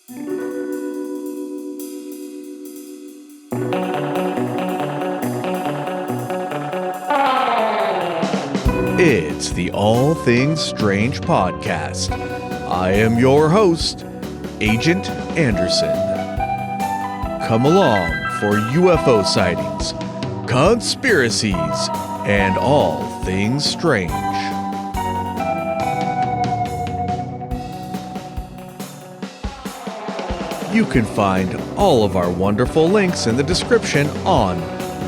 It's the All Things Strange podcast. I am your host, Agent Anderson. Come along for UFO sightings, conspiracies, and all things strange. You can find all of our wonderful links in the description on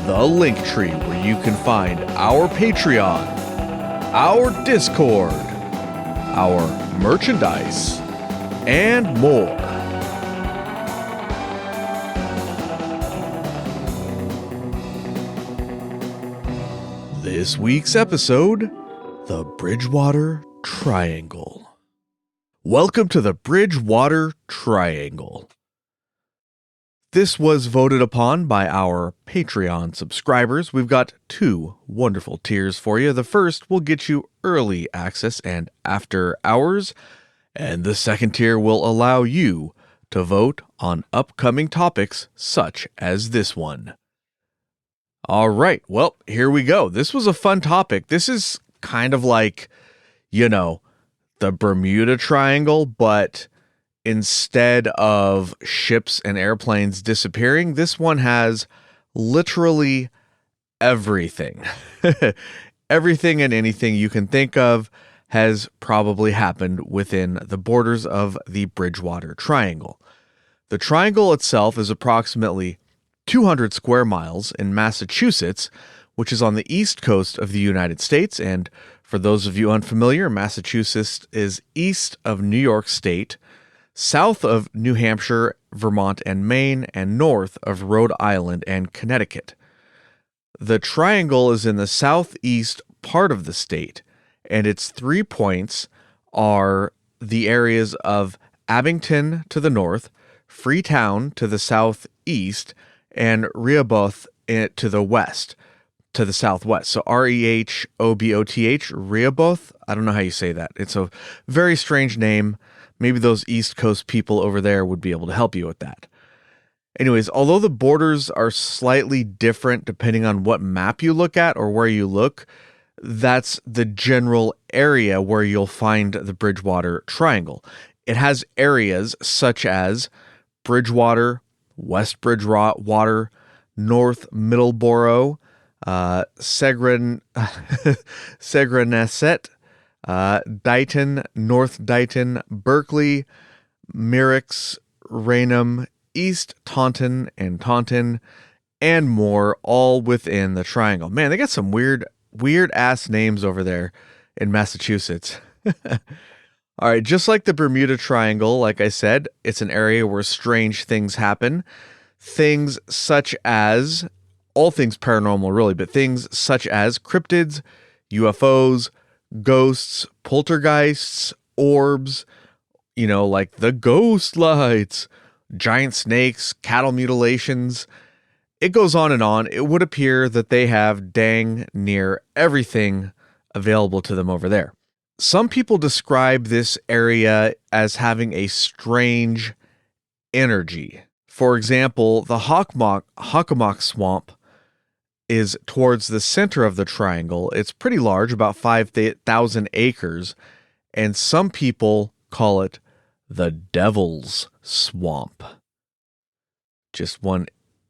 the Linktree, where you can find our Patreon, our Discord, our merchandise, and more. This week's episode, the Bridgewater Triangle. Welcome to the Bridgewater Triangle. This was voted upon by our Patreon subscribers. We've got two wonderful tiers for you. The first will get you early access and after hours, and the second tier will allow you to vote on upcoming topics such as this one. All right, well, here we go. This was a fun topic. This is kind of like, the Bermuda Triangle, but instead of ships and airplanes disappearing, this one has literally everything. Everything and anything you can think of has probably happened within the borders of the Bridgewater Triangle. The triangle itself is approximately 200 square miles in Massachusetts, which is on the east coast of the United States. And for those of you unfamiliar, Massachusetts is east of New York State, south of New Hampshire, Vermont, and Maine, and north of Rhode Island and Connecticut. The triangle is in the southeast part of the state, and its 3 points are the areas of Abington to the north, Freetown to the southeast, and Rehoboth to the west, to the southwest. So Rehoboth, Rehoboth? I don't know how you say that. It's a very strange name. Maybe those East Coast people over there would be able to help you with that. Anyways, although the borders are slightly different depending on what map you look at or where you look, that's the general area where you'll find the Bridgewater Triangle. It has areas such as Bridgewater, West Bridgewater, North Middleborough, Segrenesset, Dighton, North Dighton, Berkeley, Merricks, Raynham, East Taunton, and Taunton, and more, all within the triangle. Man, they got some weird ass names over there in Massachusetts. All right, just like the Bermuda Triangle, like I said, it's an area where strange things happen. Things such as, all things paranormal really, but things such as cryptids, UFOs, ghosts, poltergeists, orbs, like the ghost lights, giant snakes, cattle mutilations. It goes on and on. It would appear that they have dang near everything available to them over there. Some people describe this area as having a strange energy. For example, the Hockomock Swamp is towards the center of the triangle. It's pretty large, about 5,000 acres, and some people call it the Devil's Swamp. Just one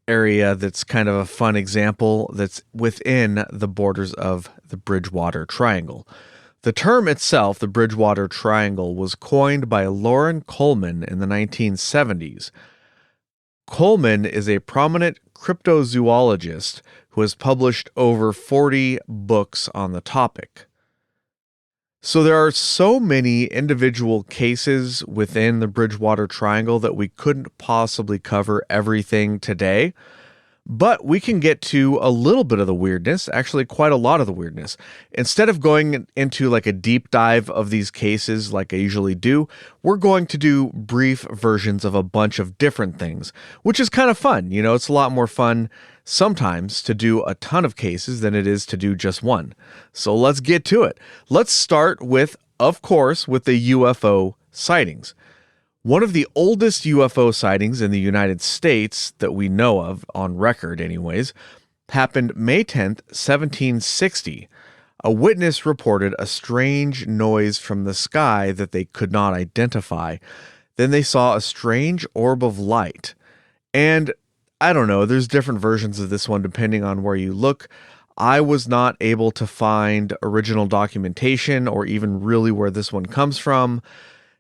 area that's kind of a fun example that's within the borders of the Bridgewater Triangle. The term itself, the Bridgewater Triangle, was coined by Loren Coleman in the 1970s. Coleman is a prominent cryptozoologist who has published over 40 books on the topic. So there are so many individual cases within the Bridgewater Triangle that we couldn't possibly cover everything today. But we can get to a little bit of the weirdness, actually quite a lot of the weirdness. Instead of going into like a deep dive of these cases like I usually do, we're going to do brief versions of a bunch of different things, which is kind of fun. You know, it's a lot more fun sometimes to do a ton of cases than it is to do just one. So let's get to it. Let's start with, of course, with the UFO sightings. One of the oldest UFO sightings in the United States that we know of, on record anyways, happened May 10th, 1760. A witness reported a strange noise from the sky that they could not identify. Then they saw a strange orb of light. And I don't know, there's different versions of this one depending on where you look. I was not able to find original documentation or even really where this one comes from.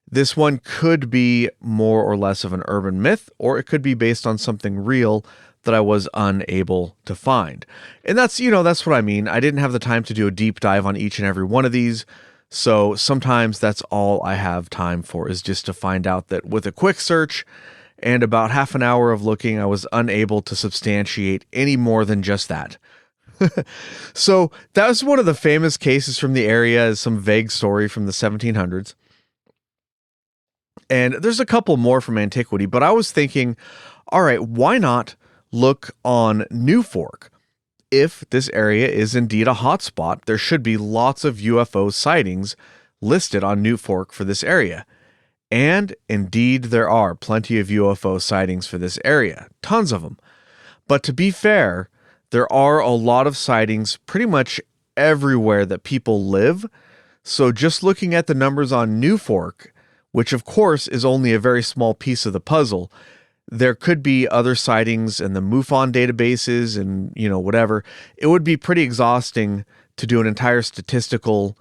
This one could be more or less of an urban myth, or it could be based on something real that I was unable to find. And that's what I mean. I didn't have the time to do a deep dive on each and every one of these. So sometimes that's all I have time for, is just to find out that with a quick search and about half an hour of looking, I was unable to substantiate any more than just that. So that was one of the famous cases from the area, is some vague story from the 1700s. And there's a couple more from antiquity, but I was thinking, all right, why not look on New Fork? If this area is indeed a hotspot, there should be lots of UFO sightings listed on New Fork for this area. And indeed, there are plenty of UFO sightings for this area, tons of them. But to be fair, there are a lot of sightings pretty much everywhere that people live. So just looking at the numbers on New Fork, which of course is only a very small piece of the puzzle, there could be other sightings in the MUFON databases and, whatever. It would be pretty exhausting to do an entire statistical,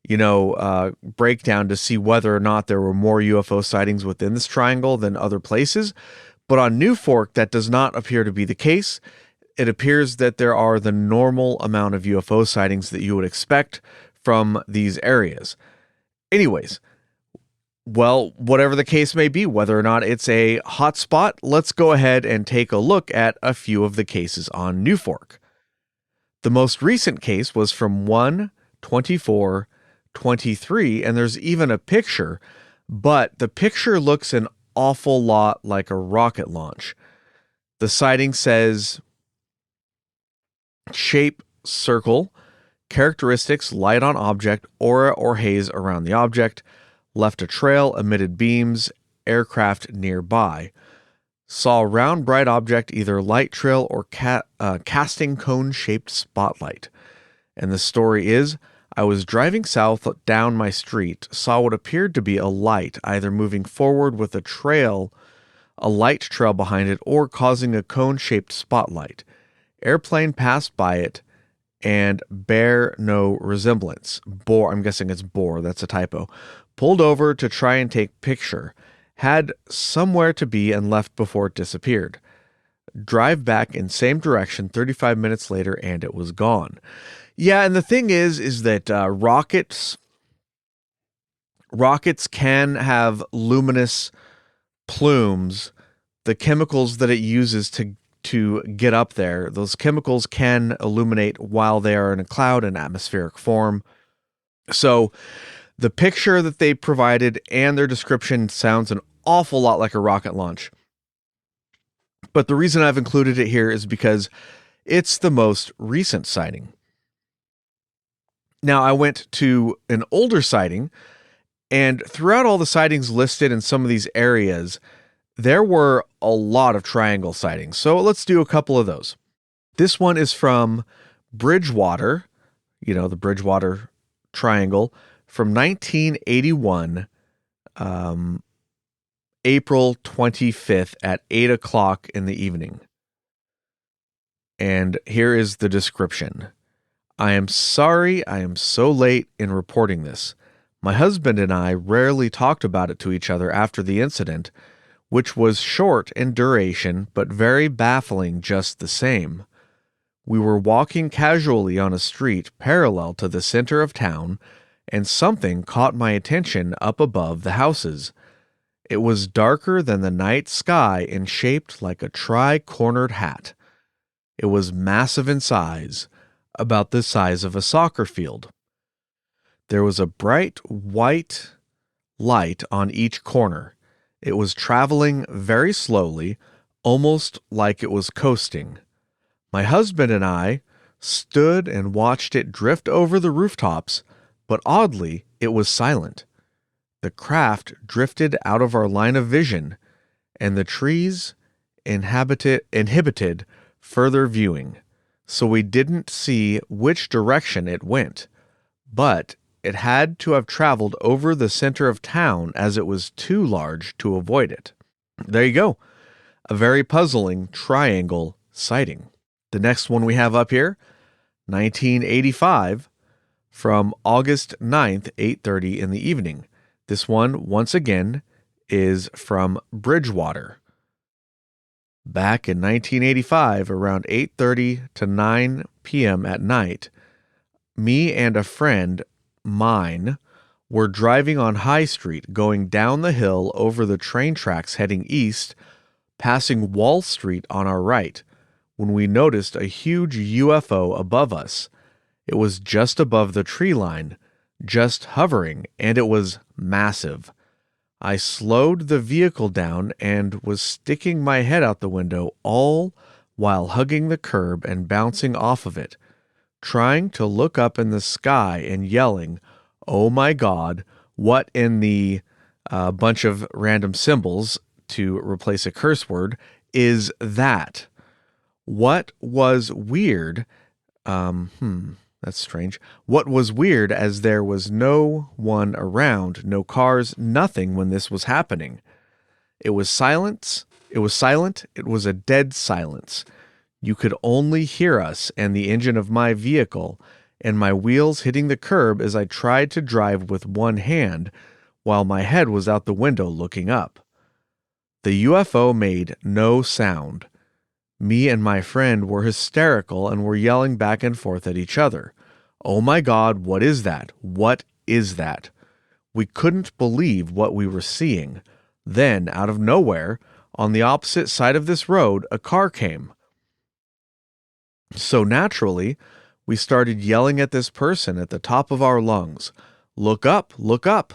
breakdown to see whether or not there were more UFO sightings within this triangle than other places. But on New Fork, that does not appear to be the case. It appears that there are the normal amount of UFO sightings that you would expect from these areas. Anyways, well, whatever the case may be, whether or not it's a hotspot, let's go ahead and take a look at a few of the cases on New Fork. The most recent case was from 1/24/23, and there's even a picture, but the picture looks an awful lot like a rocket launch. The sighting says, shape, circle, characteristics, light on object, aura or haze around the object, left a trail, emitted beams, aircraft nearby. Saw round bright object, either light trail or casting cone-shaped spotlight. And the story is, I was driving south down my street, saw what appeared to be a light, either moving forward with a light trail behind it, or causing a cone-shaped spotlight. Airplane passed by it and bear no resemblance. I'm guessing it's bore, that's a typo. Pulled over to try and take picture. Had somewhere to be and left before it disappeared. Drive back in same direction 35 minutes later and it was gone. Yeah, and the thing is that rockets can have luminous plumes. The chemicals that it uses to get up there, those chemicals can illuminate while they are in a cloud in atmospheric form. So the picture that they provided and their description sounds an awful lot like a rocket launch. But the reason I've included it here is because it's the most recent sighting. Now, I went to an older sighting, and throughout all the sightings listed in some of these areas, there were a lot of triangle sightings. So let's do a couple of those. This one is from Bridgewater, the Bridgewater Triangle, from 1981, April 25th at 8 o'clock in the evening. And here is the description. I am sorry I am so late in reporting this. My husband and I rarely talked about it to each other after the incident, which was short in duration but very baffling just the same. We were walking casually on a street parallel to the center of town, and something caught my attention up above the houses. It was darker than the night sky and shaped like a tri-cornered hat. It was massive in size, about the size of a soccer field. There was a bright white light on each corner. It was traveling very slowly, almost like it was coasting. My husband and I stood and watched it drift over the rooftops, but oddly, it was silent. The craft drifted out of our line of vision, and the trees inhibited further viewing, so we didn't see which direction it went, but it had to have traveled over the center of town as it was too large to avoid it. There you go. A very puzzling triangle sighting. The next one we have up here, 1985, from August 9th, 8:30 in the evening. This one, once again, is from Bridgewater. Back in 1985, around 8:30 to 9 p.m. at night, me and a friend, mine, were driving on High Street, going down the hill over the train tracks heading east, passing Wall Street on our right, when we noticed a huge UFO above us. It was just above the tree line, just hovering, and it was massive. I slowed the vehicle down and was sticking my head out the window, all while hugging the curb and bouncing off of it, trying to look up in the sky and yelling, "Oh my God, what in the bunch of random symbols to replace a curse word is that?" What was weird, that's strange. What was weird as there was no one around, no cars, nothing when this was happening. It was silence. It was silent. It was a dead silence. You could only hear us and the engine of my vehicle and my wheels hitting the curb as I tried to drive with one hand while my head was out the window looking up. The UFO made no sound. Me and my friend were hysterical and were yelling back and forth at each other. "Oh my God, what is that? What is that?" We couldn't believe what we were seeing. Then, out of nowhere, on the opposite side of this road, a car came. So naturally, we started yelling at this person at the top of our lungs, "Look up, look up."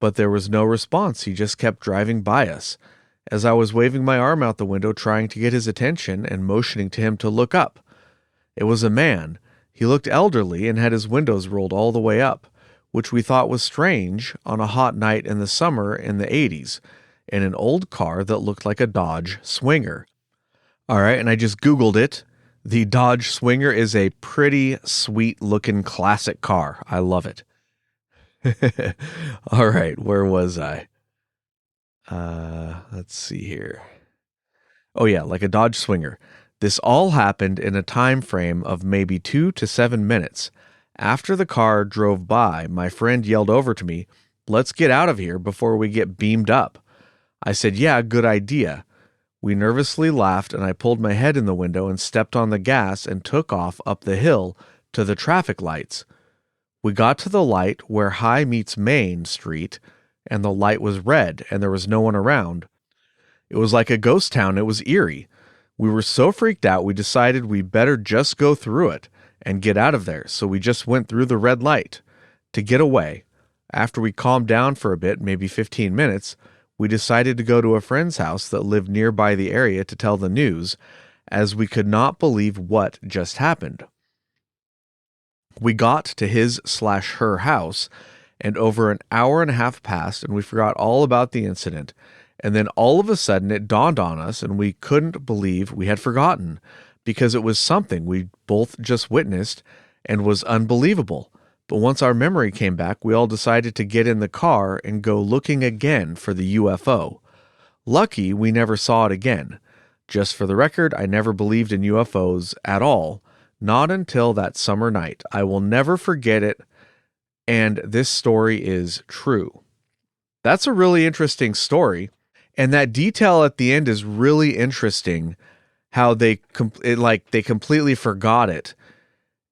But there was no response. He just kept driving by us. As I was waving my arm out the window trying to get his attention and motioning to him to look up. It was a man. He looked elderly and had his windows rolled all the way up, which we thought was strange on a hot night in the summer in the 80s, in an old car that looked like a Dodge Swinger. All right, and I just Googled it. The Dodge Swinger is a pretty sweet-looking classic car. I love it. All right, where was I? Let's see here. Oh yeah, like a Dodge Swinger. This all happened in a time frame of maybe 2 to 7 minutes. After the car drove by, my friend yelled over to me, "Let's get out of here before we get beamed up." I said, "Yeah, good idea." We nervously laughed and I pulled my head in the window and stepped on the gas and took off up the hill to the traffic lights. We got to the light where High meets Main Street, and the light was red and there was no one around. It was like a ghost town. It was eerie. We were so freaked out we decided we better just go through it and get out of there, so we just went through the red light. To get away, after we calmed down for a bit, maybe 15 minutes, we decided to go to a friend's house that lived nearby the area to tell the news, as we could not believe what just happened. We got to his/her house, and over an hour and a half passed, and we forgot all about the incident. And then all of a sudden it dawned on us, and we couldn't believe we had forgotten, because it was something we both just witnessed and was unbelievable. But once our memory came back, we all decided to get in the car and go looking again for the UFO. Lucky we never saw it again. Just for the record, I never believed in UFOs at all, not until that summer night. I will never forget it, and this story is true. That's a really interesting story, and that detail at the end is really interesting, how they completely forgot it.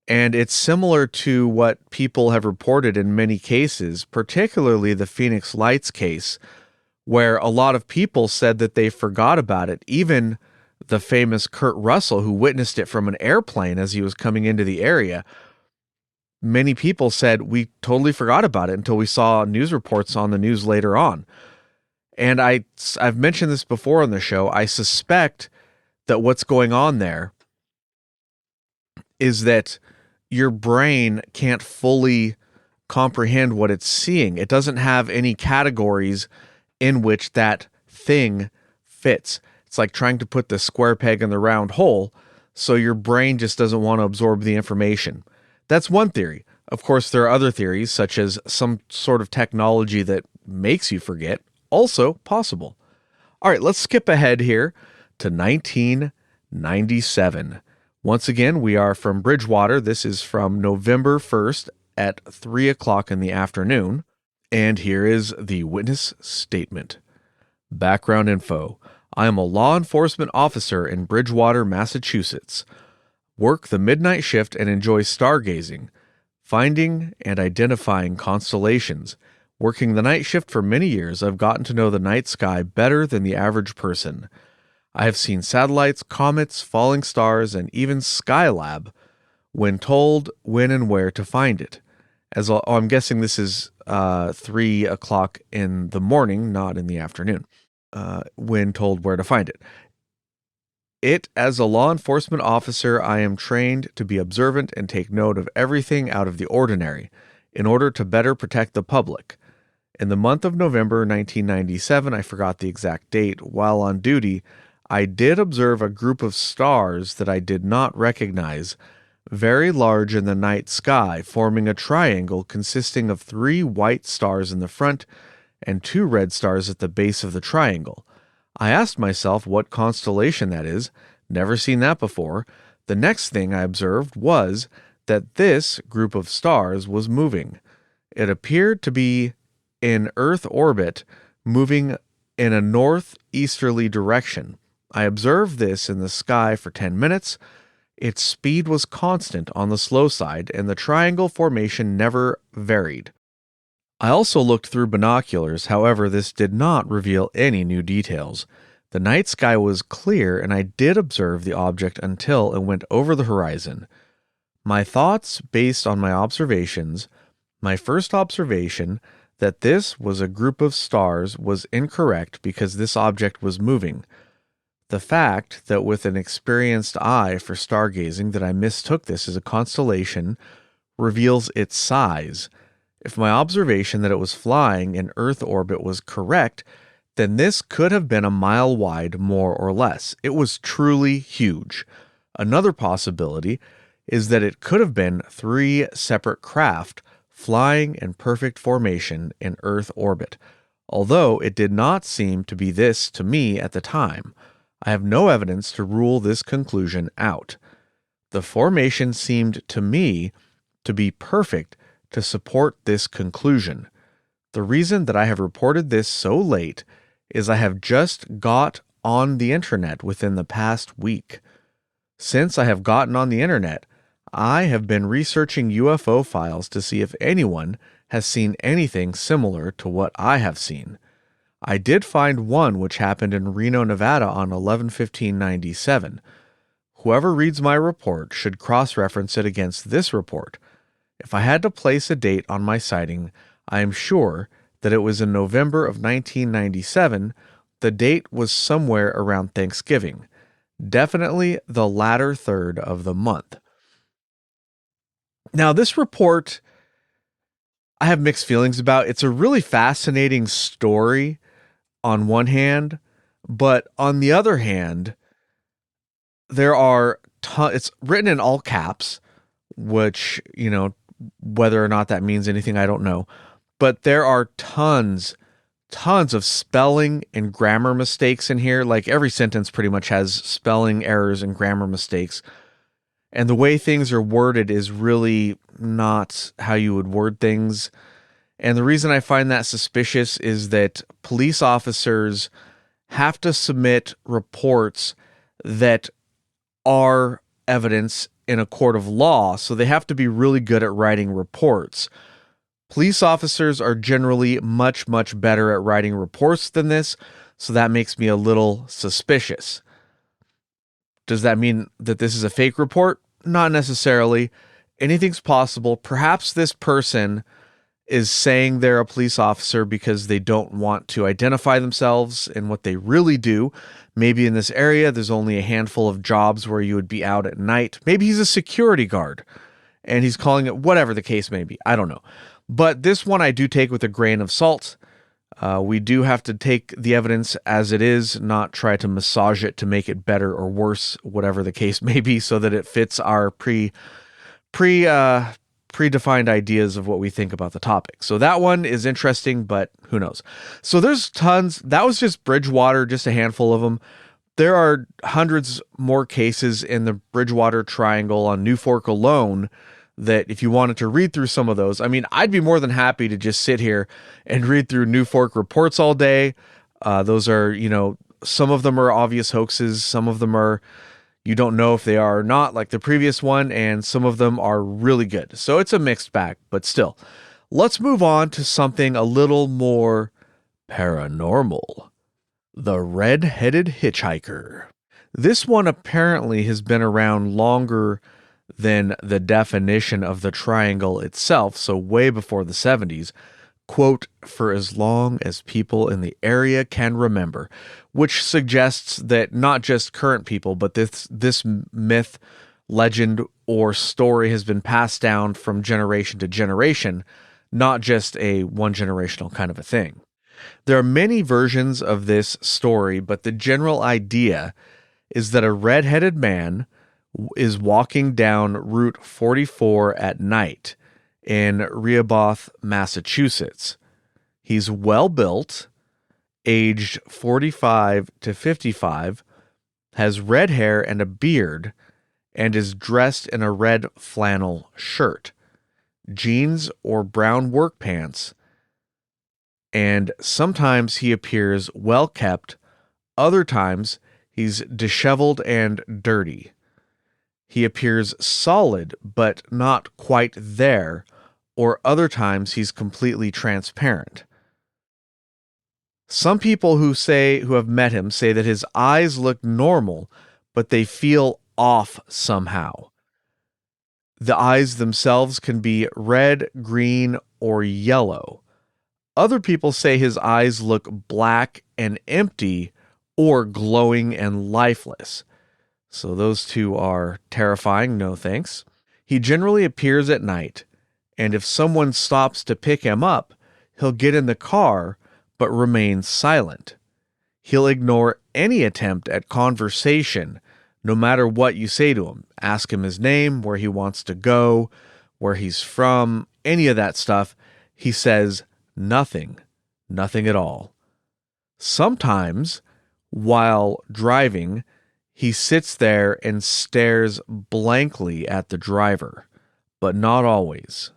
And it's similar to what people have reported in many cases, particularly the Phoenix Lights case, where a lot of people said that they forgot about it. Even the famous Kurt Russell, who witnessed it from an airplane as he was coming into the area, many people said, "We totally forgot about it until we saw news reports on the news later on." And I've mentioned this before on the show. I suspect that what's going on there is that your brain can't fully comprehend what it's seeing. It doesn't have any categories in which that thing fits. It's like trying to put the square peg in the round hole, so your brain just doesn't want to absorb the information. That's one theory. Of course, there are other theories, such as some sort of technology that makes you forget, also possible. All right, let's skip ahead here to 1997. Once again, we are from Bridgewater. This is from November 1st at 3 o'clock in the afternoon. And here is the witness statement. Background info. I am a law enforcement officer in Bridgewater, Massachusetts. Work the midnight shift and enjoy stargazing, finding and identifying constellations. Working the night shift for many years, I've gotten to know the night sky better than the average person. I have seen satellites, comets, falling stars, and even Skylab when told when and where to find it. I'm guessing this is 3 o'clock in the morning, not in the afternoon, when told where to find it. As a law enforcement officer, I am trained to be observant and take note of everything out of the ordinary in order to better protect the public. In the month of November 1997, I forgot the exact date, while on duty, I did observe a group of stars that I did not recognize, very large in the night sky, forming a triangle consisting of 3 white stars in the front and 2 red stars at the base of the triangle. I asked myself what constellation that is, never seen that before. The next thing I observed was that this group of stars was moving. It appeared to be in Earth orbit, moving in a northeasterly direction. I observed this in the sky for 10 minutes. Its speed was constant on the slow side, and the triangle formation never varied. I also looked through binoculars, however, this did not reveal any new details. The night sky was clear, and I did observe the object until it went over the horizon. My thoughts based on my observations, my first observation that this was a group of stars was incorrect because this object was moving. The fact that with an experienced eye for stargazing that I mistook this as a constellation reveals its size. If my observation that it was flying in Earth orbit was correct, then this could have been a mile wide, more or less. It was truly huge. Another possibility is that it could have been 3 separate craft flying in perfect formation in Earth orbit, although it did not seem to be this to me at the time. I have no evidence to rule this conclusion out. The formation seemed to me to be perfect to support this conclusion. The reason that I have reported this so late is I have just got on the internet within the past week. Since I have gotten on the internet, I have been researching UFO files to see if anyone has seen anything similar to what I have seen. I did find one which happened in Reno, Nevada on 11/15/97. Whoever reads my report should cross-reference it against this report. If I had to place a date on my sighting, I am sure that it was in November of 1997. The date was somewhere around Thanksgiving. Definitely the latter third of the month. Now, this report, I have mixed feelings about. It's a really fascinating story on one hand, but on the other hand, there are it's written in all caps, which, whether or not that means anything, I don't know. But there are tons of spelling and grammar mistakes in here. Like every sentence pretty much has spelling errors and grammar mistakes. And the way things are worded is really not how you would word things. And the reason I find that suspicious is that police officers have to submit reports that are evidence in a court of law, so they have to be really good at writing reports. Police officers are generally much, much better at writing reports than this, so that makes me a little suspicious. Does that mean that this is a fake report? Not necessarily. Anything's possible. Perhaps this person is saying they're a police officer because they don't want to identify themselves and what they really do. Maybe in this area, there's only a handful of jobs where you would be out at night. Maybe he's a security guard and he's calling it whatever the case may be. I don't know. But this one I do take with a grain of salt. We do have to take the evidence as it is, not try to massage it to make it better or worse, whatever the case may be, so that it fits our predefined ideas of what we think about the topic. So that one is interesting, but who knows? So there's tons. That was just Bridgewater, just a handful of them. There are hundreds more cases in the Bridgewater Triangle on New Fork alone that if you wanted to read through some of those, I mean, I'd be more than happy to just sit here and read through New Fork reports all day. Those are, some of them are obvious hoaxes. Some of them are, you don't know if they are or not, like the previous one, and some of them are really good. So it's a mixed bag, but still. Let's move on to something a little more paranormal. The red-headed hitchhiker. This one apparently has been around longer than the definition of the triangle itself, so way before the 70s, quote, for as long as people in the area can remember, which suggests that not just current people, but this myth, legend, or story has been passed down from generation to generation, not just a one-generational kind of a thing. There are many versions of this story, but the general idea is that a red-headed man is walking down Route 44 at night in Rehoboth, Massachusetts. He's well-built, aged 45 to 55, has red hair and a beard, and is dressed in a red flannel shirt, jeans or brown work pants, and sometimes he appears well-kept, other times he's disheveled and dirty. He appears solid, but not quite there, or other times he's completely transparent. Some people who have met him say that his eyes look normal, but they feel off somehow. The eyes themselves can be red, green, or yellow. Other people say his eyes look black and empty, or glowing and lifeless. So those two are terrifying, no thanks. He generally appears at night, and if someone stops to pick him up, he'll get in the car but remain silent. He'll ignore any attempt at conversation, no matter what you say to him. Ask him his name, where he wants to go, where he's from, any of that stuff. He says nothing at all. Sometimes, while driving, he sits there and stares blankly at the driver, but not always.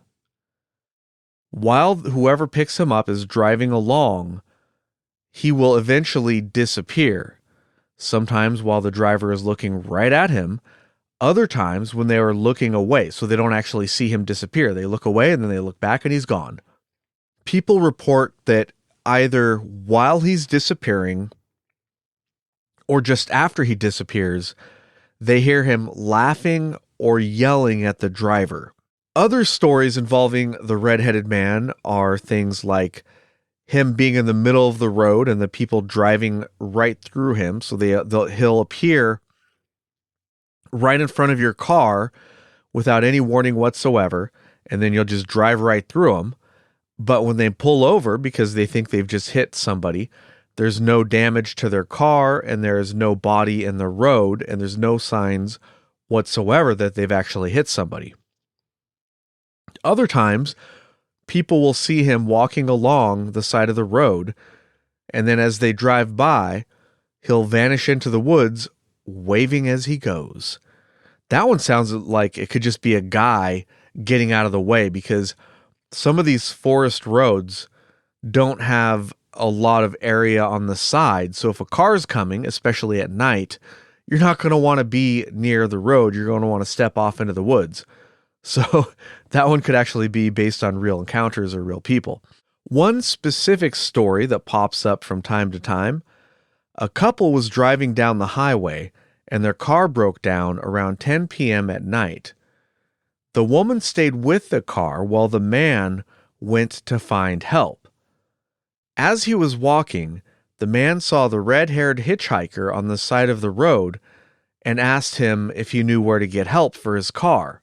While whoever picks him up is driving along, he will eventually disappear, sometimes while the driver is looking right at him, other times when they are looking away, so they don't actually see him disappear. They look away and then they look back and he's gone. People report that either while he's disappearing or just after he disappears, they hear him laughing or yelling at the driver. Other stories involving the red-headed man are things like him being in the middle of the road and the people driving right through him. So he'll appear right in front of your car without any warning whatsoever, and then you'll just drive right through them. But when they pull over because they think they've just hit somebody, there's no damage to their car, and there is no body in the road, and there's no signs whatsoever that they've actually hit somebody. Other times, people will see him walking along the side of the road, and then as they drive by, he'll vanish into the woods, waving as he goes. That one sounds like it could just be a guy getting out of the way, because some of these forest roads don't have a lot of area on the side. So if a car's coming, especially at night, you're not going to want to be near the road. You're going to want to step off into the woods. So that one could actually be based on real encounters or real people. One specific story that pops up from time to time, a couple was driving down the highway and their car broke down around 10 p.m. at night. The woman stayed with the car while the man went to find help. As he was walking, the man saw the red-haired hitchhiker on the side of the road and asked him if he knew where to get help for his car.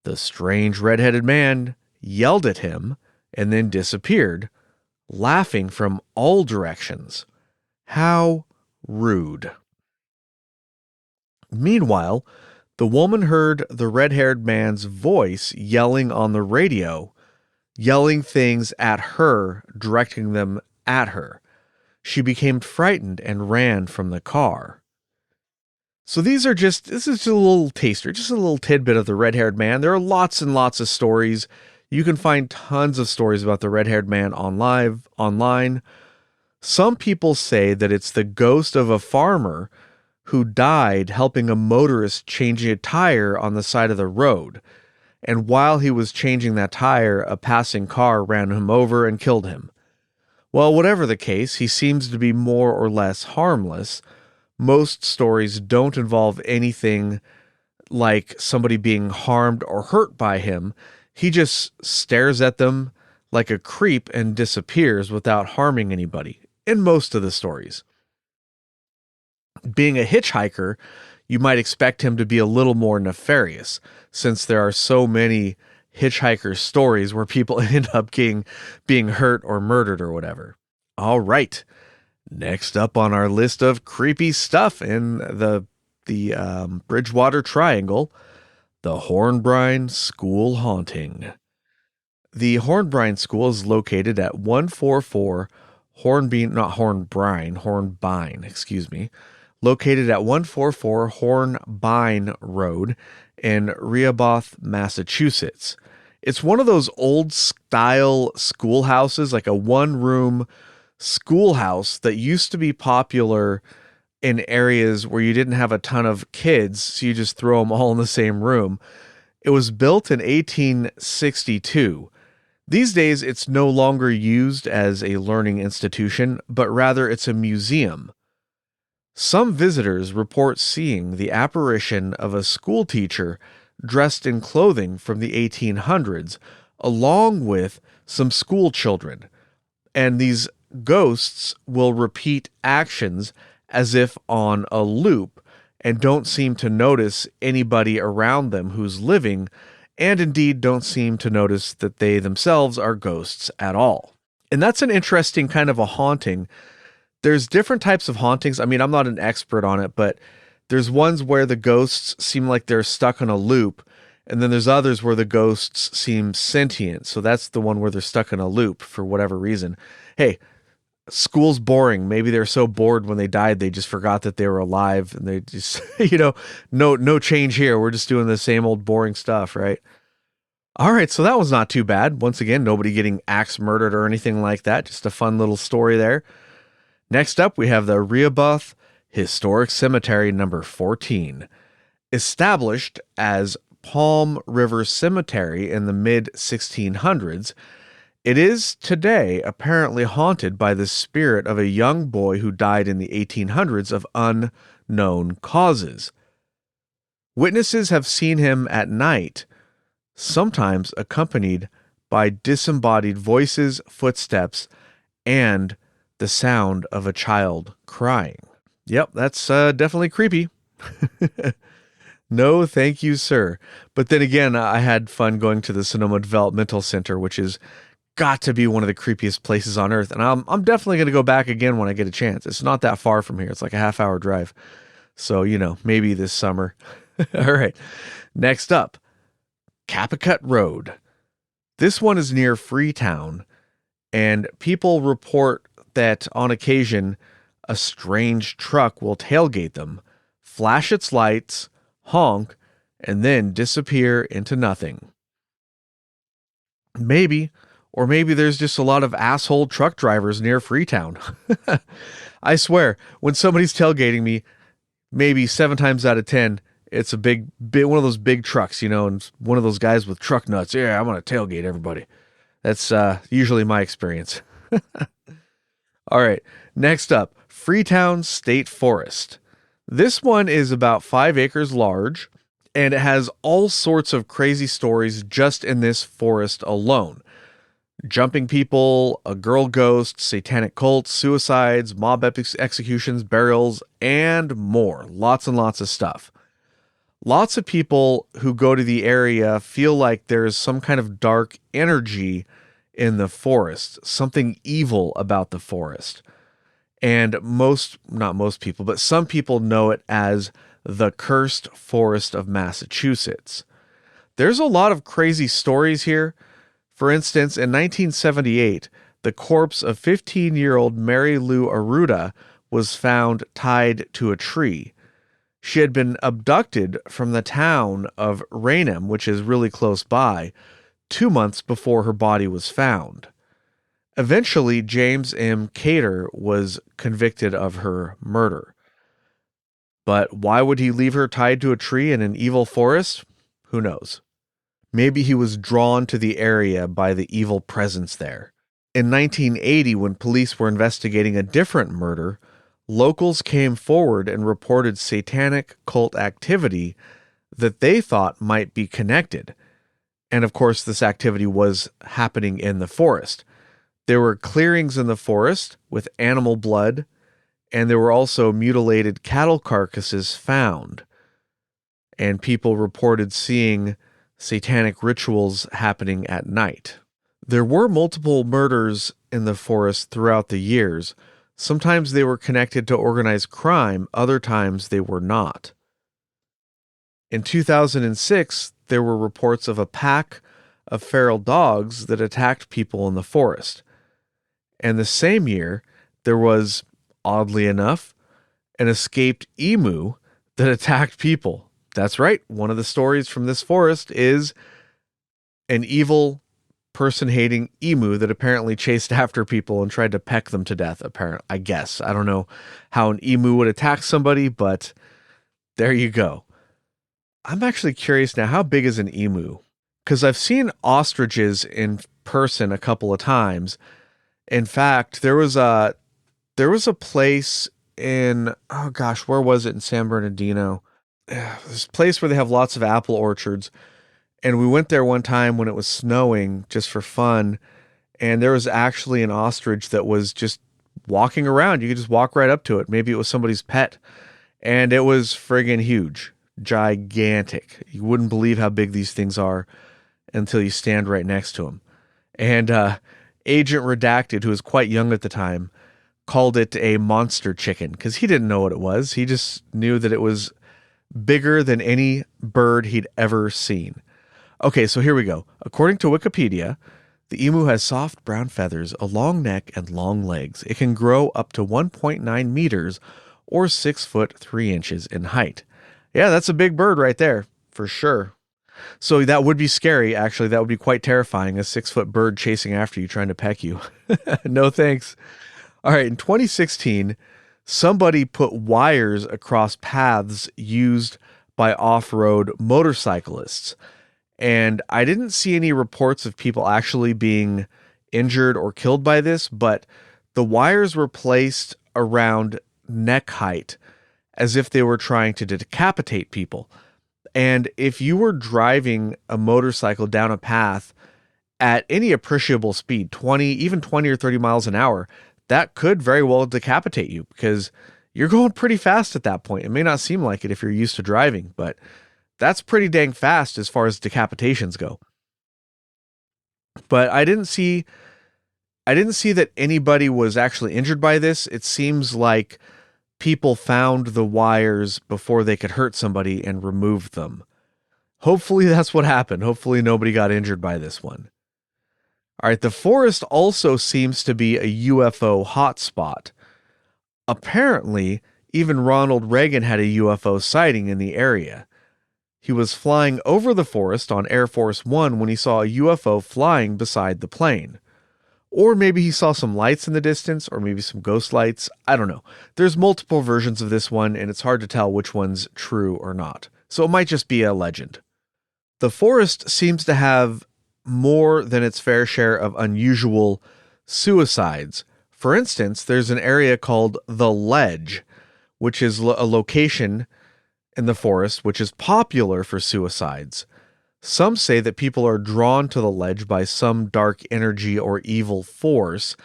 The strange red-headed man yelled at him, and then disappeared, laughing from all directions. How rude. Meanwhile, the woman heard the red-haired man's voice yelling on the radio, yelling things at her, directing them at her. She became frightened and ran from the car. So this is just a little taster, just a little tidbit of the red-haired man. There are lots and lots of stories. You can find tons of stories about the red-haired man online. Some people say that it's the ghost of a farmer who died helping a motorist change a tire on the side of the road. And while he was changing that tire, a passing car ran him over and killed him. Well, whatever the case, he seems to be more or less harmless. Most stories don't involve anything like somebody being harmed or hurt by him. He just stares at them like a creep and disappears without harming anybody, in most of the stories. Being a hitchhiker, you might expect him to be a little more nefarious, since there are so many hitchhiker stories where people end up being hurt or murdered or whatever. All right. Next up on our list of creepy stuff in the Bridgewater Triangle, the Hornbrine School Haunting. The Hornbrine School is located at 144 Hornbine, located at 144 Hornbine Road in Rehoboth, Massachusetts. It's one of those old-style schoolhouses, like a one-room schoolhouse that used to be popular in areas where you didn't have a ton of kids, so you just throw them all in the same room. It was built in 1862. These days, it's no longer used as a learning institution, but rather it's a museum. Some visitors report seeing the apparition of a school teacher dressed in clothing from the 1800s, along with some school children. And these ghosts will repeat actions as if on a loop and don't seem to notice anybody around them who's living, and indeed don't seem to notice that they themselves are ghosts at all. And that's an interesting kind of a haunting. There's different types of hauntings. I mean, I'm not an expert on it, but there's ones where the ghosts seem like they're stuck on a loop, and then there's others where the ghosts seem sentient. So that's the one where they're stuck in a loop for whatever reason. Hey, school's boring. Maybe they're so bored when they died, they just forgot that they were alive, and they just, no change here. We're just doing the same old boring stuff, right? All right, so that was not too bad. Once again, nobody getting axe murdered or anything like that. Just a fun little story there. Next up, we have the Rehoboth Historic Cemetery number 14. Established as Palm River Cemetery in the mid-1600s, it is today apparently haunted by the spirit of a young boy who died in the 1800s of unknown causes. Witnesses have seen him at night, sometimes accompanied by disembodied voices, footsteps, and the sound of a child crying. Yep, that's definitely creepy. No, thank you, sir. But then again, I had fun going to the Sonoma Developmental Center, which is got to be one of the creepiest places on earth. And I'm definitely going to go back again when I get a chance. It's not that far from here. It's like a half-hour drive. So, maybe this summer. All right. Next up, Cappicut Road. This one is near Freetown, and people report that on occasion, a strange truck will tailgate them, flash its lights, honk, and then disappear into nothing. Maybe there's just a lot of asshole truck drivers near Freetown. I swear, when somebody's tailgating me, maybe 7 times out of 10, it's a big one of those big trucks, and one of those guys with truck nuts. Yeah, I'm going to tailgate everybody. That's usually my experience. All right, next up, Freetown State Forest. This one is about 5 acres large, and it has all sorts of crazy stories just in this forest alone. Jumping people, a girl ghost, satanic cults, suicides, mob executions, burials, and more. Lots and lots of stuff. Lots of people who go to the area feel like there's some kind of dark energy in the forest, something evil about the forest. And not most people, but some people know it as the cursed forest of Massachusetts. There's a lot of crazy stories here. For instance, in 1978, the corpse of 15-year-old Mary Lou Aruda was found tied to a tree. She had been abducted from the town of Raynham, which is really close by, 2 months before her body was found. Eventually, James M. Cater was convicted of her murder. But why would he leave her tied to a tree in an evil forest? Who knows? Maybe he was drawn to the area by the evil presence there. In 1980, when police were investigating a different murder, locals came forward and reported satanic cult activity that they thought might be connected. And of course, this activity was happening in the forest. There were clearings in the forest with animal blood, and there were also mutilated cattle carcasses found. And people reported seeing satanic rituals happening at night. There were multiple murders in the forest throughout the years. Sometimes they were connected to organized crime, other times they were not. In 2006, there were reports of a pack of feral dogs that attacked people in the forest. And the same year, there was, oddly enough, an escaped emu that attacked people. That's right, one of the stories from this forest is an evil person-hating emu that apparently chased after people and tried to peck them to death, apparently, I guess. I don't know how an emu would attack somebody, but there you go. I'm actually curious now, how big is an emu? Because I've seen ostriches in person a couple of times. In fact, there was a place in, oh gosh, where was it in San Bernardino? This place where they have lots of apple orchards. And we went there one time when it was snowing just for fun. And there was actually an ostrich that was just walking around. You could just walk right up to it. Maybe it was somebody's pet. And it was friggin' huge, gigantic. You wouldn't believe how big these things are until you stand right next to them. And Agent Redacted, who was quite young at the time, called it a monster chicken because he didn't know what it was. He just knew that it was bigger than any bird he'd ever seen. Okay, so here we go. According to Wikipedia, the emu has soft brown feathers, a long neck, and long legs. It can grow up to 1.9 meters or 6 foot 3 inches in height. Yeah, that's a big bird right there, for sure. So that would be scary, actually. That would be quite terrifying, a 6-foot bird chasing after you, trying to peck you. No thanks. All right, in 2016, somebody put wires across paths used by off-road motorcyclists. And I didn't see any reports of people actually being injured or killed by this, but the wires were placed around neck height as if they were trying to decapitate people. And if you were driving a motorcycle down a path at any appreciable speed, 20 or 30 miles an hour, that could very well decapitate you because you're going pretty fast at that point. It may not seem like it if you're used to driving, but that's pretty dang fast as far as decapitations go. But I didn't see that anybody was actually injured by this. It seems like people found the wires before they could hurt somebody and removed them. Hopefully that's what happened. Hopefully nobody got injured by this one. All right, the forest also seems to be a UFO hotspot. Apparently, even Ronald Reagan had a UFO sighting in the area. He was flying over the forest on Air Force One when he saw a UFO flying beside the plane. Or maybe he saw some lights in the distance, or maybe some ghost lights. I don't know. There's multiple versions of this one, and it's hard to tell which one's true or not. So it might just be a legend. The forest seems to have more than its fair share of unusual suicides. For instance, there's an area called The Ledge, which is a location in the forest which is popular for suicides. Some say that people are drawn to the ledge by some dark energy or evil force,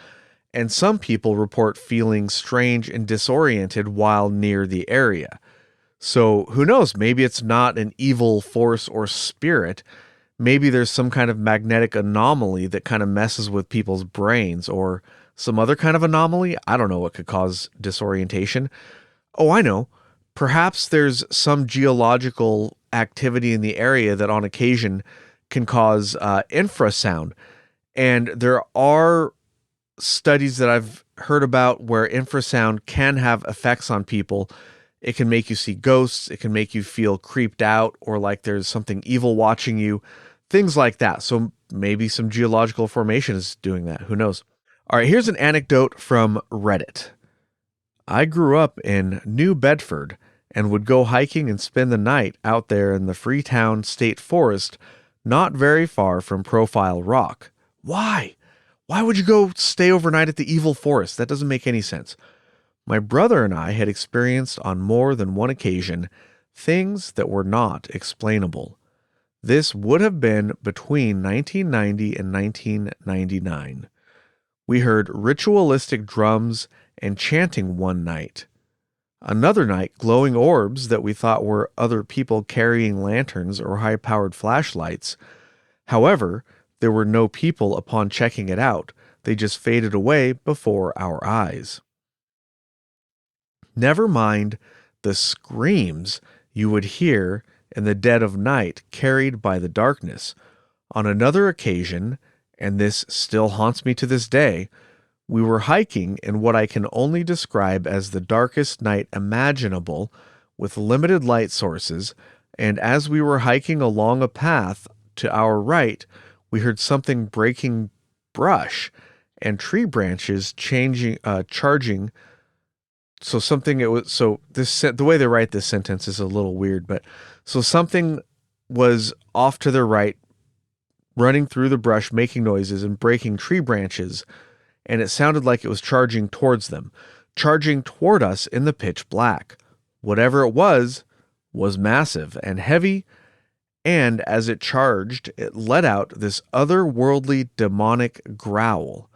and some people report feeling strange and disoriented while near the area. So who knows? Maybe it's not an evil force or spirit. Maybe there's some kind of magnetic anomaly that kind of messes with people's brains, or some other kind of anomaly. I don't know what could cause disorientation. Oh, I know. Perhaps there's some geological activity in the area that on occasion can cause infrasound. And there are studies that I've heard about where infrasound can have effects on people. It can make you see ghosts. It can make you feel creeped out or like there's something evil watching you, things like that. So maybe some geological formation is doing that. Who knows? All right, here's an anecdote from Reddit. I grew up in New Bedford and would go hiking and spend the night out there in the Freetown State Forest, not very far from Profile Rock. Why? Why would you go stay overnight at the evil forest? That doesn't make any sense. My brother and I had experienced on more than one occasion things that were not explainable. This would have been between 1990 and 1999. We heard ritualistic drums and chanting one night. Another night, glowing orbs that we thought were other people carrying lanterns or high-powered flashlights. However, there were no people upon checking it out. They just faded away before our eyes. Never mind the screams you would hear in the dead of night carried by the darkness. On another occasion, and this still haunts me to this day, we were hiking in what I can only describe as the darkest night imaginable, with limited light sources, and as we were hiking along a path to our right, we heard something breaking brush and tree branches charging. So something it was so this the way they write this sentence is a little weird, but so something was off to their right, running through the brush, making noises and breaking tree branches, and it sounded like it was charging towards them, charging toward us in the pitch black. Whatever it was massive and heavy, and as it charged, it let out this otherworldly demonic growl.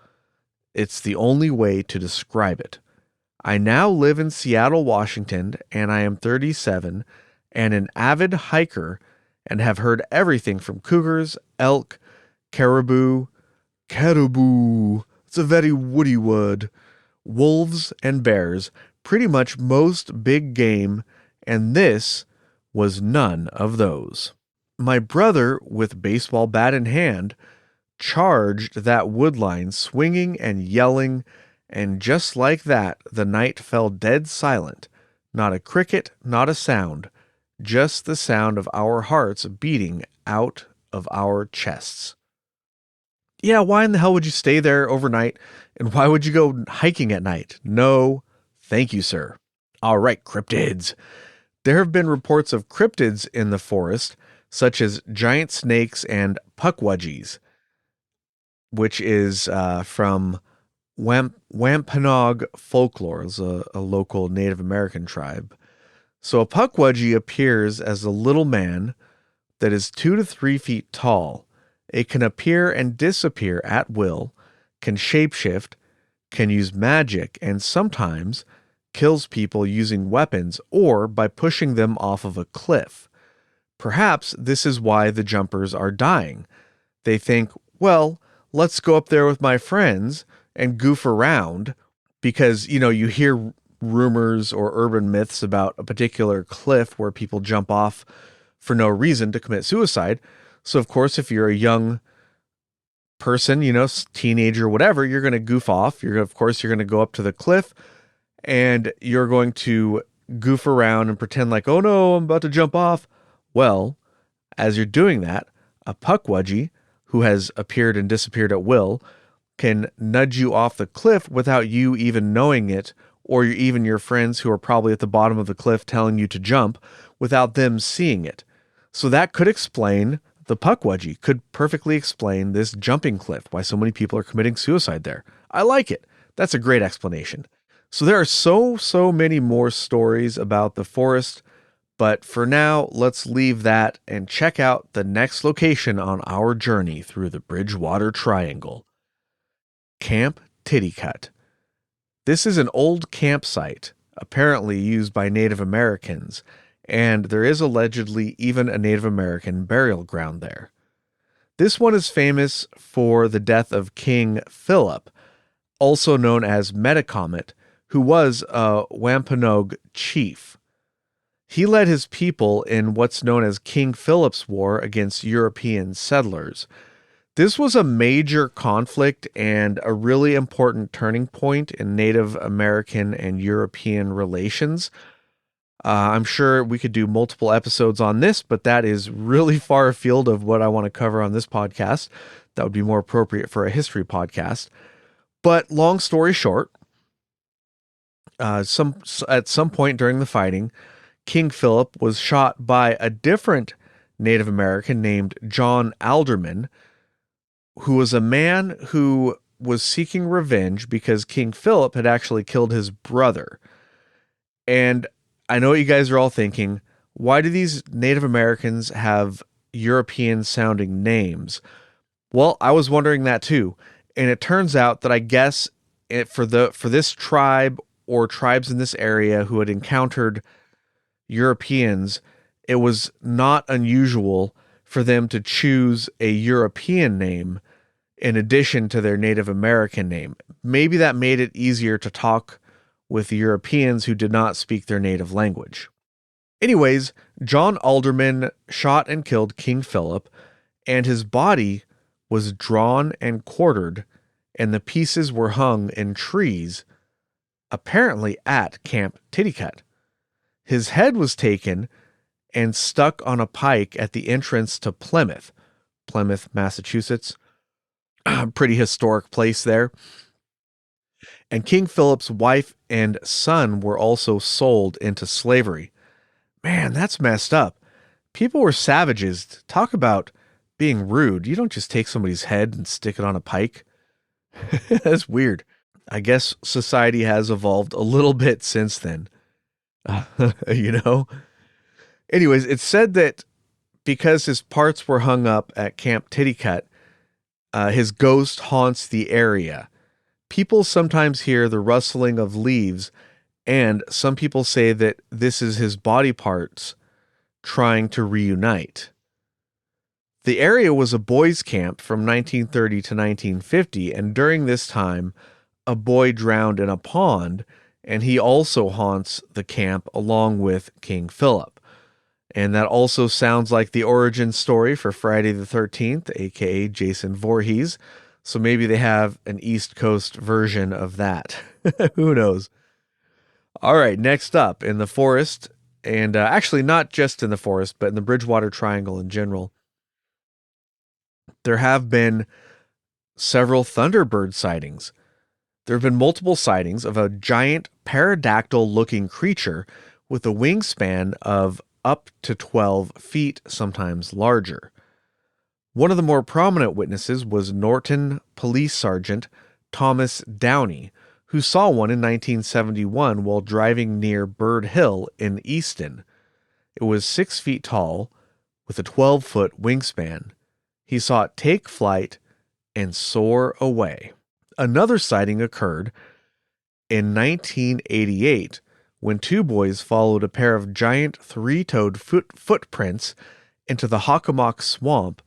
It's the only way to describe it. I now live in Seattle, Washington, and I am 37 and an avid hiker and have heard everything from cougars, elk, caribou, it's a very woody word, wolves and bears, pretty much most big game, and this was none of those. My brother, with baseball bat in hand, charged that woodline, swinging and yelling, and just like that, the night fell dead silent. Not a cricket, not a sound, just the sound of our hearts beating out of our chests. Yeah, why in the hell would you stay there overnight, and why would you go hiking at night? No, thank you, sir. All right, cryptids. There have been reports of cryptids in the forest, such as giant snakes and pukwudgies, which is from Wampanoag folklore, is a local Native American tribe. So a pukwudgie appears as a little man that is 2 to 3 feet tall. It can appear and disappear at will, can shapeshift, can use magic, and sometimes kills people using weapons or by pushing them off of a cliff. Perhaps this is why the jumpers are dying. They think, well, let's go up there with my friends and goof around because, you hear rumors or urban myths about a particular cliff where people jump off for no reason to commit suicide. So, of course, if you're a young person, teenager, whatever, you're going to goof off. You're going to go up to the cliff and you're going to goof around and pretend like, oh no, I'm about to jump off. Well, as you're doing that, a pukwudgie, who has appeared and disappeared at will, can nudge you off the cliff without you even knowing it, or even your friends who are probably at the bottom of the cliff telling you to jump without them seeing it. So that could explain, the pukwudgie could perfectly explain this jumping cliff, why so many people are committing suicide there. I like it. That's a great explanation. So there are so many more stories about the forest, but for now, let's leave that and check out the next location on our journey through the Bridgewater Triangle. Camp Titicut. This is an old campsite, apparently used by Native Americans, and there is allegedly even a Native American burial ground there. This one is famous for the death of King Philip, also known as Metacomet, who was a Wampanoag chief. He led his people in what's known as King Philip's War against European settlers. This was a major conflict and a really important turning point in Native American and European relations. I'm sure we could do multiple episodes on this, but that is really far afield of what I want to cover on this podcast. That would be more appropriate for a history podcast. But long story short, at some point during the fighting, King Philip was shot by a different Native American named John Alderman, who was a man who was seeking revenge because King Philip had actually killed his brother. And I know what you guys are all thinking, why do these Native Americans have European-sounding names? Well, I was wondering that too. And it turns out that I guess for this tribe or tribes in this area who had encountered Europeans, it was not unusual for them to choose a European name in addition to their Native American name. Maybe that made it easier to talk with the Europeans who did not speak their native language. Anyways, John Alderman shot and killed King Philip, and his body was drawn and quartered, and the pieces were hung in trees, apparently at Camp Titicut. His head was taken and stuck on a pike at the entrance to Plymouth, Massachusetts. Pretty historic place there. And King Philip's wife and son were also sold into slavery. Man, that's messed up. People were savages. Talk about being rude. You don't just take somebody's head and stick it on a pike. That's weird. I guess society has evolved a little bit since then. You know? Anyways, it's said that because his parts were hung up at Camp Titicut, his ghost haunts the area. People sometimes hear the rustling of leaves, and some people say that this is his body parts trying to reunite. The area was a boys' camp from 1930 to 1950, and during this time, a boy drowned in a pond, and he also haunts the camp along with King Philip. And that also sounds like the origin story for Friday the 13th, aka Jason Voorhees. So maybe they have an East Coast version of that. Who knows? All right, next up in the forest, and actually not just in the forest, but in the Bridgewater Triangle in general, there have been several Thunderbird sightings. There have been multiple sightings of a giant pterodactyl-looking creature with a wingspan of up to 12 feet, sometimes larger. One of the more prominent witnesses was Norton Police Sergeant Thomas Downey, who saw one in 1971 while driving near Bird Hill in Easton. It was 6 feet tall, with a 12-foot wingspan. He saw it take flight and soar away. Another sighting occurred in 1988 when two boys followed a pair of giant three-toed footprints into the Hockomock Swamp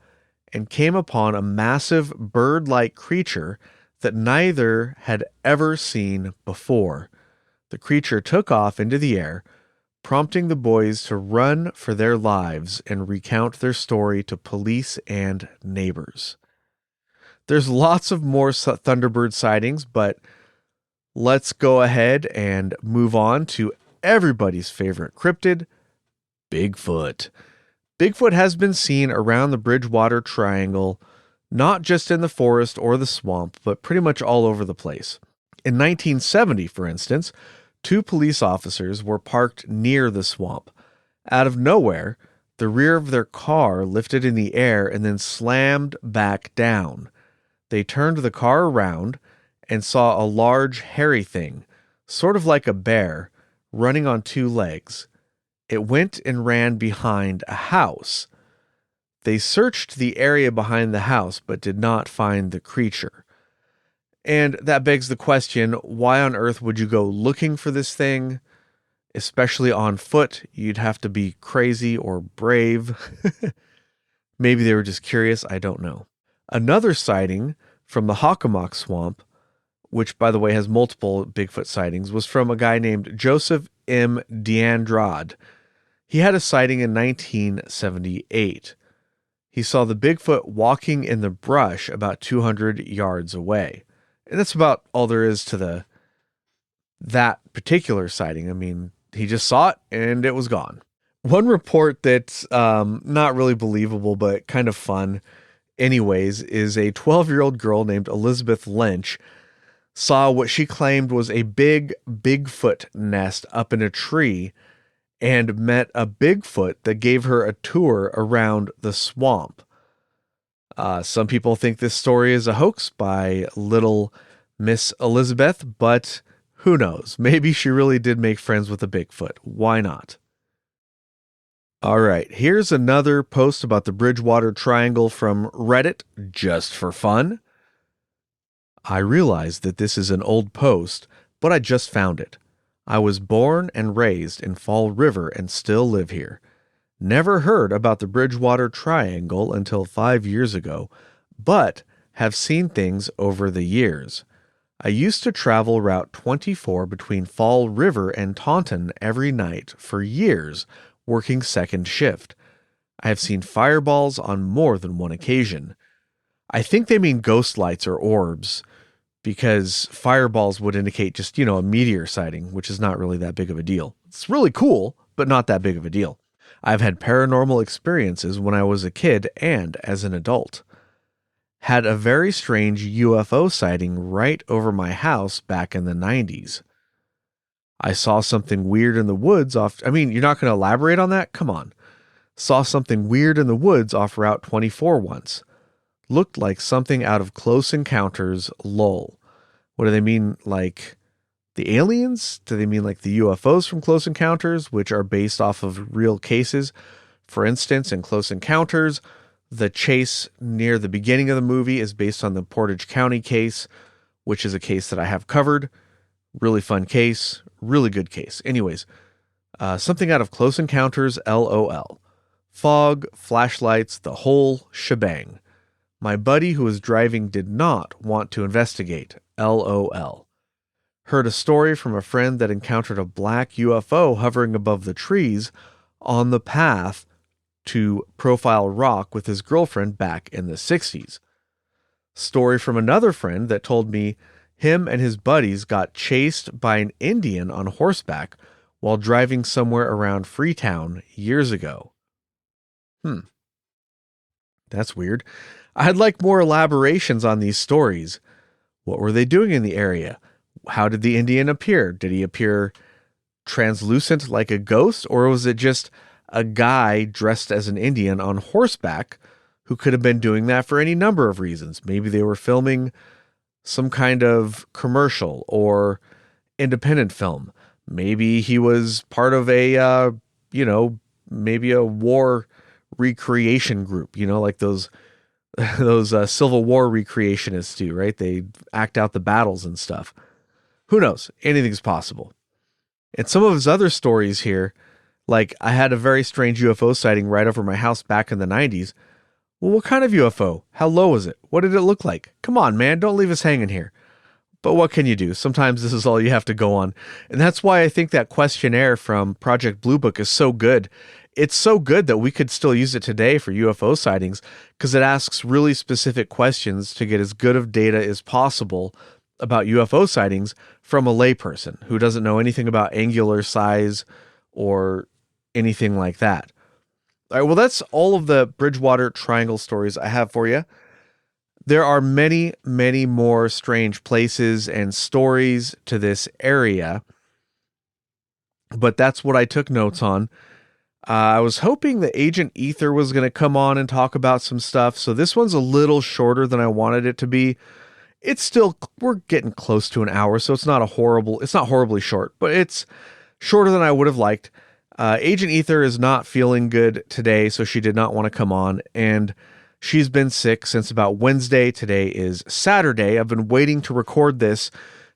and came upon a massive bird-like creature that neither had ever seen before. The creature took off into the air, prompting the boys to run for their lives and recount their story to police and neighbors. There's lots of more Thunderbird sightings, but let's go ahead and move on to everybody's favorite cryptid, Bigfoot. Bigfoot has been seen around the Bridgewater Triangle, not just in the forest or the swamp, but pretty much all over the place. In 1970, for instance, two police officers were parked near the swamp. Out of nowhere, the rear of their car lifted in the air and then slammed back down. They turned the car around and saw a large hairy thing, sort of like a bear, running on two legs. It went and ran behind a house. They searched the area behind the house but did not find the creature. And that begs the question, why on earth would you go looking for this thing especially on foot. You'd have to be crazy or brave. Maybe they were just curious. I don't know. Another sighting from the Hockomock Swamp, which, by the way, has multiple Bigfoot sightings, was from a guy named Joseph M. D'Andrade. He had a sighting in 1978. He saw the Bigfoot walking in the brush about 200 yards away. And that's about all there is to that particular sighting. I mean, he just saw it and it was gone. One report that's not really believable, but kind of fun anyways, is a 12-year-old girl named Elizabeth Lynch saw what she claimed was a big Bigfoot nest up in a tree and met a Bigfoot that gave her a tour around the swamp. Some people think this story is a hoax by little Miss Elizabeth, but who knows? Maybe she really did make friends with a Bigfoot. Why not? All right, here's another post about the Bridgewater Triangle from Reddit, just for fun. I realize that this is an old post, but I just found it. I was born and raised in Fall River and still live here. Never heard about the Bridgewater Triangle until 5 years ago, but have seen things over the years. I used to travel Route 24 between Fall River and Taunton every night for years, working second shift. I have seen fireballs on more than one occasion. I think they mean ghost lights or orbs, because fireballs would indicate just, a meteor sighting, which is not really that big of a deal. It's really cool, but not that big of a deal. I've had paranormal experiences when I was a kid and as an adult. Had a very strange UFO sighting right over my house back in the 90s. I saw something weird in the woods you're not going to elaborate on that? Come on. Saw something weird in the woods off Route 24 once. Looked like something out of Close Encounters, lol. What do they mean, like the aliens? Do they mean like the UFOs from Close Encounters, which are based off of real cases? For instance, in Close Encounters, the chase near the beginning of the movie is based on the Portage County case, which is a case that I have covered. Really fun case, really good case. Anyways, something out of Close Encounters, LOL. Fog, flashlights, the whole shebang. My buddy who was driving did not want to investigate, LOL. Heard a story from a friend that encountered a black UFO hovering above the trees on the path to Profile Rock with his girlfriend back in the 60s. Story from another friend that told me him and his buddies got chased by an Indian on horseback while driving somewhere around Freetown years ago. That's weird. I'd like more elaborations on these stories. What were they doing in the area? How did the Indian appear? Did he appear translucent like a ghost, or was it just a guy dressed as an Indian on horseback who could have been doing that for any number of reasons? Maybe they were filming some kind of commercial or independent film. Maybe he was part of a, maybe a war recreation group, like those Civil War recreationists do, right? They act out the battles and stuff. Who knows? Anything's possible. And some of his other stories here, like I had a very strange UFO sighting right over my house back in the 90s. Well, what kind of UFO? How low was it? What did it look like? Come on, man, don't leave us hanging here. But what can you do? Sometimes this is all you have to go on. And that's why I think that questionnaire from Project Blue Book is so good. It's so good that we could still use it today for UFO sightings because it asks really specific questions to get as good of data as possible about UFO sightings from a layperson who doesn't know anything about angular size or anything like that. All right, well, that's all of the Bridgewater Triangle stories I have for you. There are many, many more strange places and stories to this area, but that's what I took notes on. I was hoping that Agent Ether was going to come on and talk about some stuff, so this one's a little shorter than I wanted it to be. We're getting close to an hour, so it's not horribly short, but it's shorter than I would have liked. Agent Ether is not feeling good today, so she did not want to come on, and she's been sick since about Wednesday. Today is Saturday. I've been waiting to record this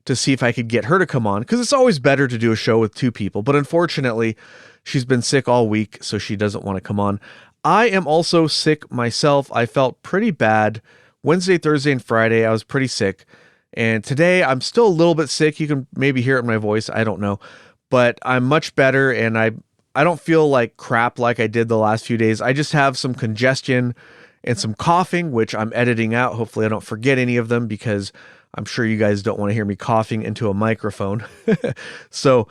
to see if I could get her to come on, because it's always better to do a show with two people. But unfortunately, she's been sick all week, so she doesn't want to come on. I am also sick myself. I felt pretty bad Wednesday, Thursday, and Friday. I was pretty sick. And today I'm still a little bit sick. You can maybe hear it in my voice. I don't know. But I'm much better, and I don't feel like crap like I did the last few days. I just have some congestion and some coughing, which I'm editing out. Hopefully I don't forget any of them, because I'm sure you guys don't want to hear me coughing into a microphone. So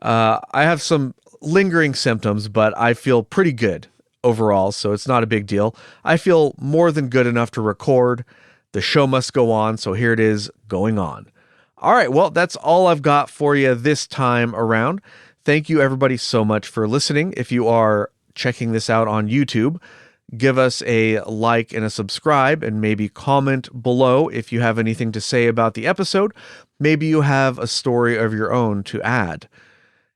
I have some lingering symptoms, but I feel pretty good overall, so it's not a big deal. I feel more than good enough to record. The show must go on, so here it is, going on. All right, well, that's all I've got for you this time around. Thank you, everybody, so much for listening. If you are checking this out on YouTube, give us a like and a subscribe, and maybe comment below if you have anything to say about the episode. Maybe you have a story of your own to add.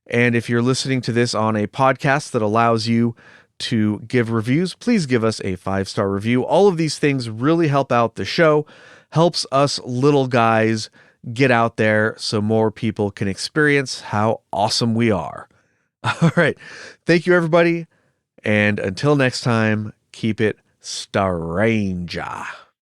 And if you're listening to this on a podcast that allows you to give reviews, please give us a 5-star review. All of these things really help out the show, helps us little guys get out there so more people can experience how awesome we are. All right. Thank you, everybody. And until next time, keep it strange.